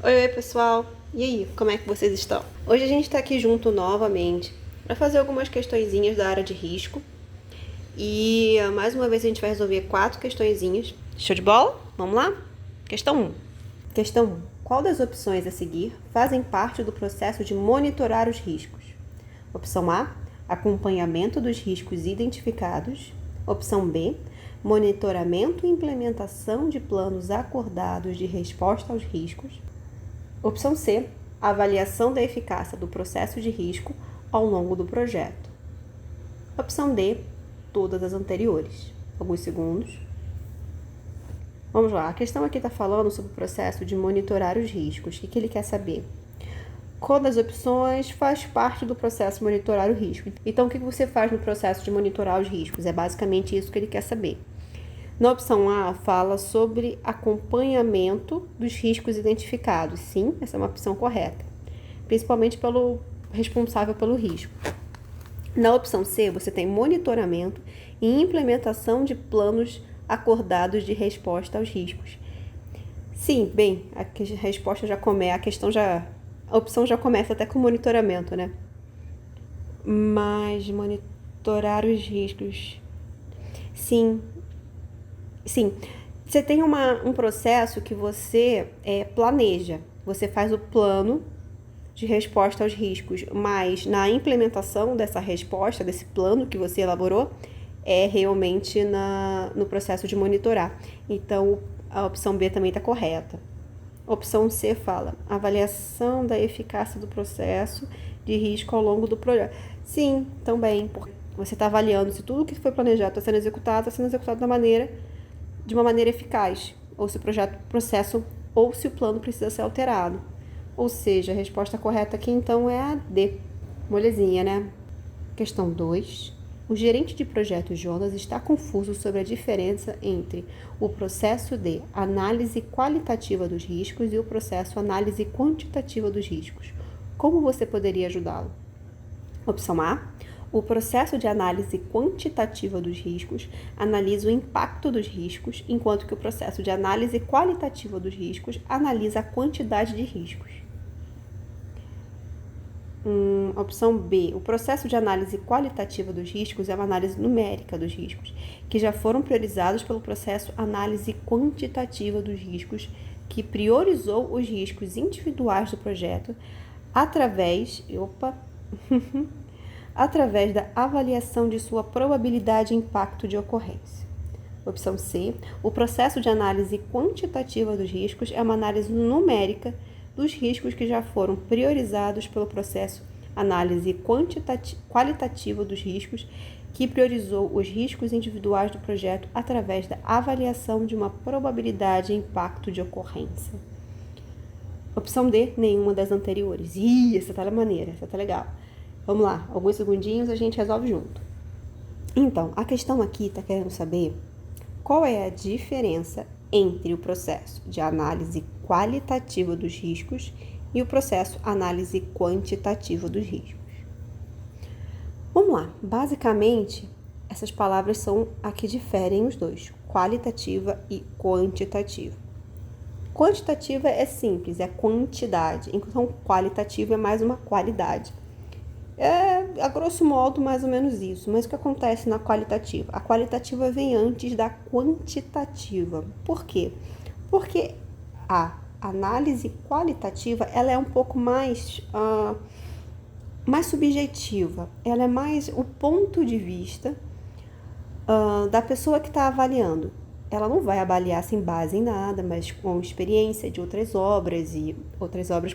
Oi, pessoal! E aí, como é que vocês estão? Hoje a gente está aqui junto novamente para fazer algumas questõezinhas da área de risco. E mais uma vez a gente vai resolver 4 questõezinhas. Show de bola? Vamos lá? Questão 1. Questão 1. Qual das opções a seguir fazem parte do processo de monitorar os riscos? Opção A, acompanhamento dos riscos identificados. Opção B, monitoramento e implementação de planos acordados de resposta aos riscos. Opção C, avaliação da eficácia do processo de risco ao longo do projeto. Opção D, todas as anteriores. Alguns segundos. Vamos lá, a questão aqui está falando sobre o processo de monitorar os riscos. O que ele quer saber? Qual das opções faz parte do processo de monitorar o risco? Então, o que você faz no processo de monitorar os riscos? É basicamente isso que ele quer saber. Na opção A, fala sobre acompanhamento dos riscos identificados. Sim, essa é uma opção correta, principalmente pelo responsável pelo risco. Na opção C, você tem monitoramento e implementação de planos acordados de resposta aos riscos. Sim, bem, a resposta já começa, a opção já começa até com monitoramento, né? Mas monitorar os riscos. Sim, você tem um processo que você planeja, você faz o plano de resposta aos riscos, mas na implementação dessa resposta, desse plano que você elaborou, é realmente no processo de monitorar. Então, a opção B também está correta. A opção C fala avaliação da eficácia do processo de risco ao longo do projeto. Sim, também, porque você está avaliando se tudo que foi planejado está sendo executado de uma maneira eficaz, ou se o processo ou se o plano precisa ser alterado. Ou seja, a resposta correta aqui então é a D. Molezinha, né? Questão 2. O gerente de projetos Jonas está confuso sobre a diferença entre o processo de análise qualitativa dos riscos e o processo análise quantitativa dos riscos. Como você poderia ajudá-lo? Opção A. O processo de análise quantitativa dos riscos analisa o impacto dos riscos, enquanto que o processo de análise qualitativa dos riscos analisa a quantidade de riscos. Opção B. O processo de análise qualitativa dos riscos é uma análise numérica dos riscos, que já foram priorizados pelo processo análise quantitativa dos riscos, que priorizou os riscos individuais do projeto através da avaliação de sua probabilidade e impacto de ocorrência. Opção C. O processo de análise quantitativa dos riscos é uma análise numérica dos riscos que já foram priorizados pelo processo análise qualitativa dos riscos, que priorizou os riscos individuais do projeto através da avaliação de uma probabilidade e impacto de ocorrência. Opção D, nenhuma das anteriores. Essa tá maneira, essa tá legal. Vamos lá, alguns segundinhos a gente resolve junto. Então, a questão aqui está querendo saber qual é a diferença entre o processo de análise qualitativa dos riscos e o processo análise quantitativa dos riscos. Vamos lá, basicamente, essas palavras são a que diferem os dois, qualitativa e quantitativa. Quantitativa é simples, é quantidade, então qualitativa é mais uma qualidade. A grosso modo, mais ou menos isso. Mas o que acontece na qualitativa? A qualitativa vem antes da quantitativa. Por quê? Porque a análise qualitativa ela é um pouco mais subjetiva. Ela é mais o ponto de vista da pessoa que está avaliando. Ela não vai avaliar sem base em nada, mas com experiência de outras obras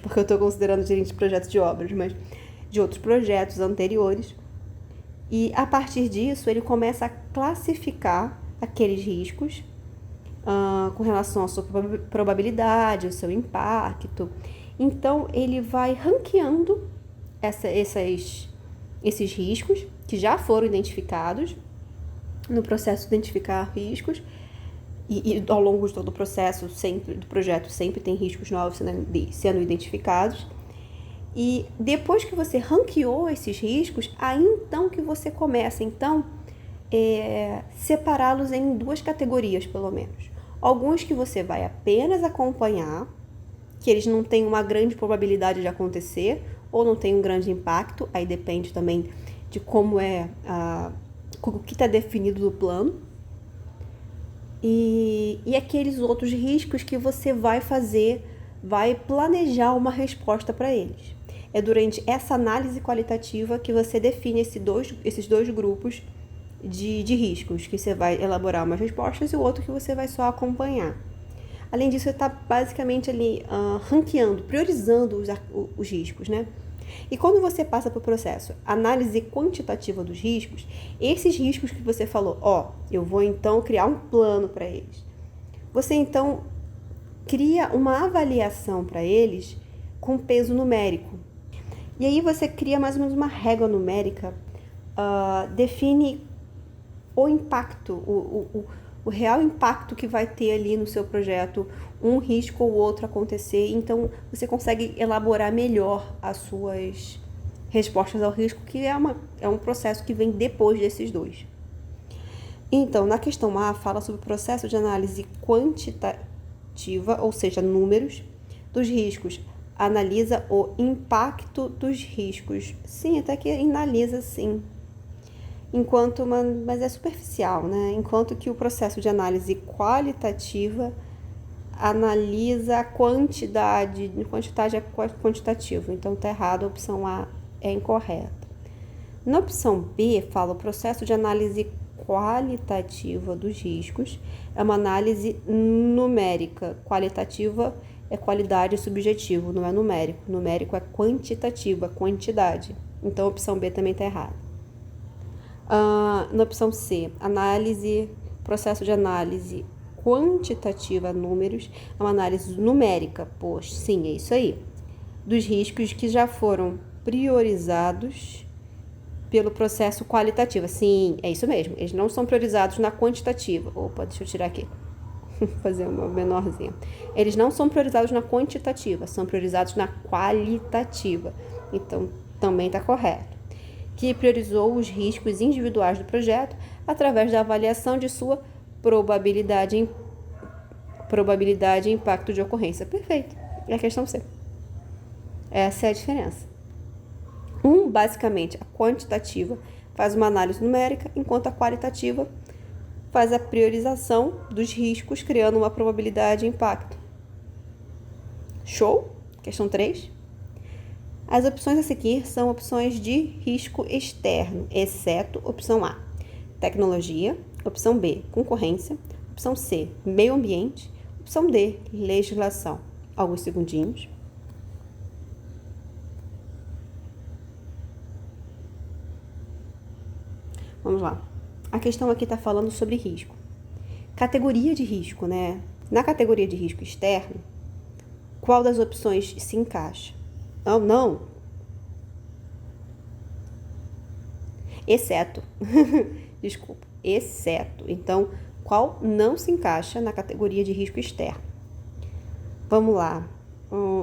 porque eu estou considerando gerente de projetos de obras, mas de outros projetos anteriores, e a partir disso ele começa a classificar aqueles riscos com relação à sua probabilidade, ao seu impacto. Então ele vai ranqueando esses riscos que já foram identificados no processo de identificar riscos, e ao longo de todo o processo do projeto sempre tem riscos novos sendo identificados. E depois que você ranqueou esses riscos, aí então que você começa, separá-los em 2 categorias, pelo menos. Alguns que você vai apenas acompanhar que eles não têm uma grande probabilidade de acontecer ou não têm um grande impacto, aí depende também de como é o que está definido no plano. E aqueles outros riscos que você vai planejar uma resposta para eles. É durante essa análise qualitativa que você define esses dois grupos de riscos, que você vai elaborar umas respostas e o outro que você vai só acompanhar. Além disso, você está basicamente ali ranqueando, priorizando os riscos, né? E quando você passa para o processo análise quantitativa dos riscos, esses riscos que você falou, eu vou então criar um plano para eles. Você então cria uma avaliação para eles com peso numérico. E aí você cria mais ou menos uma régua numérica, define o impacto, o real impacto que vai ter ali no seu projeto, um risco ou outro acontecer, então você consegue elaborar melhor as suas respostas ao risco, que é um processo que vem depois desses dois. Então, na questão A, fala sobre o processo de análise quantitativa, ou seja, números, dos riscos. Analisa o impacto dos riscos. Sim, até que analisa sim. Mas é superficial, né? Enquanto que o processo de análise qualitativa analisa a quantidade é quantitativo, então tá errado, a opção A é incorreta. Na opção B, fala o processo de análise qualitativa dos riscos, é uma análise numérica, qualitativa é qualidade subjetiva, não é numérico, numérico é quantitativo, é quantidade, então a opção B também tá errada. Na opção C, processo de análise quantitativa números, é uma análise numérica, pois sim, é isso aí, dos riscos que já foram priorizados pelo processo qualitativo. Sim, é isso mesmo, eles não são priorizados na quantitativa. Opa, deixa eu tirar aqui, fazer uma menorzinha. Eles não são priorizados na quantitativa, são priorizados na qualitativa, então também está correto. Que priorizou os riscos individuais do projeto através da avaliação de sua probabilidade e impacto de ocorrência. Perfeito. É a questão C. Essa é a diferença. Basicamente, a quantitativa faz uma análise numérica, enquanto a qualitativa faz a priorização dos riscos, criando uma probabilidade de impacto. Show? Questão 3. As opções a seguir são opções de risco externo, exceto opção A, tecnologia, opção B, concorrência, opção C, meio ambiente, opção D, legislação. Alguns segundinhos. Vamos lá. A questão aqui está falando sobre risco. Categoria de risco, né? Na categoria de risco externo, qual das opções se encaixa? Não. Exceto. Desculpa. Exceto. Então, qual não se encaixa na categoria de risco externo? Vamos lá.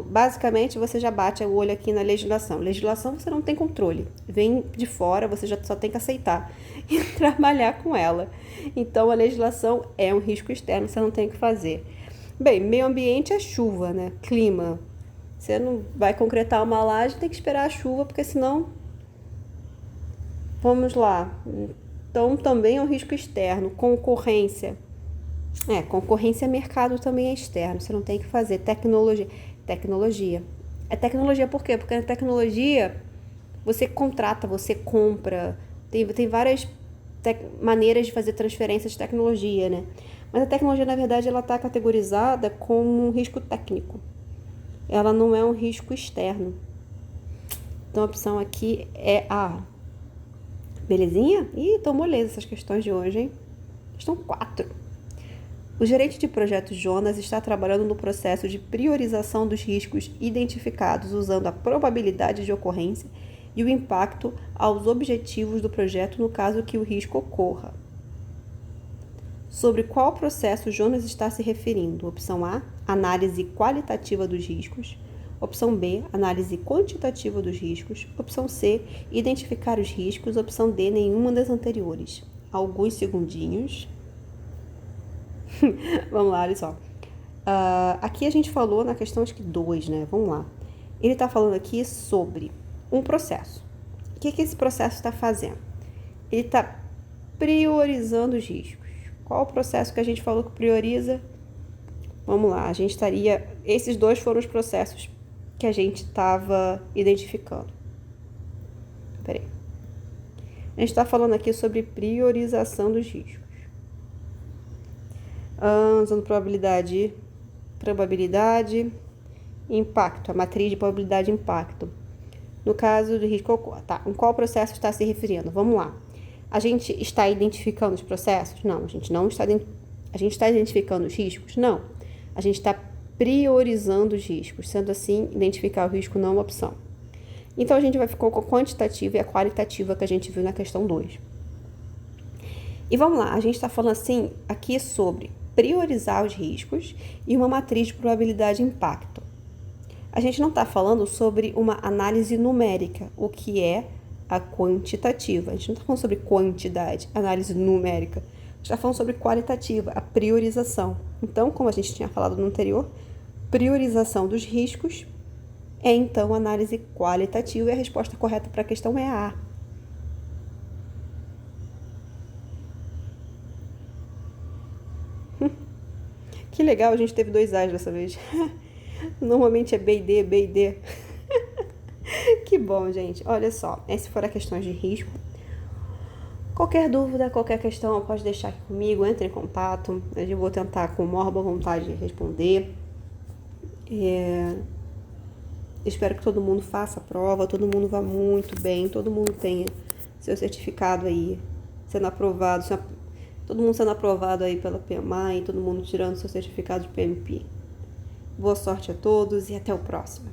Basicamente, você já bate o olho aqui na legislação. Legislação você não tem controle. Vem de fora, você já só tem que aceitar e trabalhar com ela. Então, a legislação é um risco externo, você não tem o que fazer. Bem, meio ambiente é chuva, né? Clima. Você não vai concretar uma laje, tem que esperar a chuva, porque senão... Vamos lá. Então, também é um risco externo. Concorrência. Concorrência mercado também é externo. Você não tem que fazer. Tecnologia. É tecnologia por quê? Porque na tecnologia, você contrata, você compra. Tem várias maneiras de fazer transferência de tecnologia, né? Mas a tecnologia, na verdade, ela está categorizada como um risco técnico. Ela não é um risco externo. Então, a opção aqui é A. Belezinha? Tô moleza essas questões de hoje, hein? Questão 4. O gerente de projeto Jonas está trabalhando no processo de priorização dos riscos identificados usando a probabilidade de ocorrência e o impacto aos objetivos do projeto no caso que o risco ocorra. Sobre qual processo Jonas está se referindo? Opção A, análise qualitativa dos riscos. Opção B, análise quantitativa dos riscos. Opção C, identificar os riscos. Opção D, nenhuma das anteriores. Alguns segundinhos. Vamos lá, olha só. Aqui a gente falou na questão, acho que 2, né? Vamos lá. Ele está falando aqui sobre um processo. O que esse processo está fazendo? Ele está priorizando os riscos. Qual o processo que a gente falou que prioriza? Vamos lá, esses 2 foram os processos que a gente estava identificando. Peraí. A gente está falando aqui sobre priorização dos riscos. Usando probabilidade, impacto, a matriz de probabilidade e impacto. No caso do risco, tá? Em qual processo está se referindo? Vamos lá. A gente está identificando os processos? Não, a gente não está. A gente está identificando os riscos? Não. A gente está priorizando os riscos. Sendo assim, identificar o risco não é uma opção. Então, a gente vai ficar com a quantitativa e a qualitativa que a gente viu na questão 2. E vamos lá, a gente está falando assim aqui sobre priorizar os riscos e uma matriz de probabilidade e impacto. A gente não está falando sobre uma análise numérica, o que é a quantitativa. A gente não está falando sobre quantidade, análise numérica. A gente está falando sobre qualitativa, a priorização. Então, como a gente tinha falado no anterior, priorização dos riscos é então análise qualitativa e a resposta correta para a questão é a A. Que legal, a gente teve 2 A's dessa vez. Normalmente é B e D, B e D. Que bom, gente. Olha só, essas foram questões de risco. Qualquer dúvida, qualquer questão, pode deixar aqui comigo, entre em contato. Eu vou tentar com a maior boa vontade de responder. Espero que todo mundo faça a prova, todo mundo vá muito bem, todo mundo tenha seu certificado aí sendo aprovado, todo mundo sendo aprovado aí pela PMI, todo mundo tirando seu certificado de PMP. Boa sorte a todos e até o próximo.